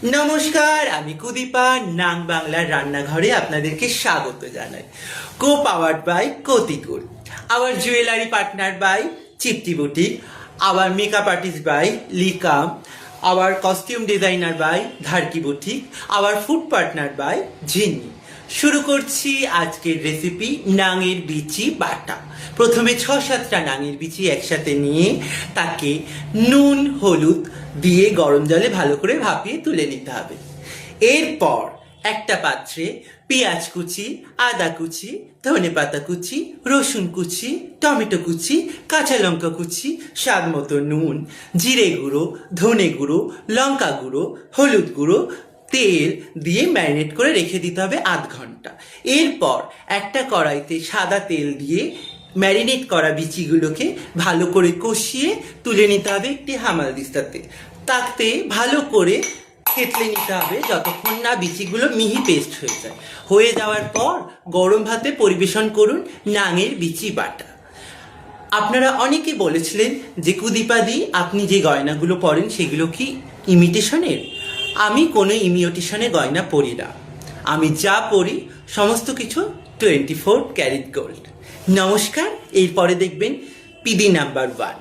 নমস্কার, আমি কুদীপা নাং বাংলার রান্নাঘরে আপনাদেরকে স্বাগত জানাই। Co powered by Kotikul, our jewellery partner by Chipti boutique, our makeup artist by Likam, our costume designer by Dharki boutique, our food partner by Jhinni. শুরু করছি আজকের রেসিপি নাঙের বিচি বাটা। প্রথমে 6-7টা নাঙের বিচি একসাথে নিয়ে তাকে নুন হলুদ দিয়ে গরম জলে ভালো করে ভাপিয়ে তুলে নিতে হবে। এরপর একটা পাত্রে পেঁয়াজ কুচি, আদা কুচি, ধনে পাতা কুচি, রসুন কুচি, টমেটো কুচি, কাঁচা লঙ্কা কুচি, স্বাদ মতো নুন, জিরে গুঁড়ো, ধনে গুঁড়ো, লঙ্কা গুঁড়ো, হলুদ গুঁড়ো, তেল দিয়ে ম্যারিনেট করে রেখে দিতে হবে আধ ঘন্টা। এরপর একটা কড়াইতে সাদা তেল দিয়ে ম্যারিনেট করা বিচিগুলোকে ভালো করে কষিয়ে তুলে নিতে হবে একটি হামালদিস্তাতে। তাতে ভালো করে থেতলে নিতে হবে যতক্ষণ না বিচিগুলো মিহি পেস্ট হয়ে যাওয়ার পর গরম ভাতে পরিবেশন করুন নাঙের বিচি বাটা। আপনারা অনেকে বলেছিলেন যে কুদীপাদি আপনি যে গয়নাগুলো পরেন সেগুলো কি ইমিটেশনের? আমি কোনো ইমিটেশনে গয়না পরি না। আমি যা পরি সমস্ত কিছু 24 ক্যারেট গোল্ড। নমস্কার, এরপরে দেখবেন পিডি নাম্বার 1।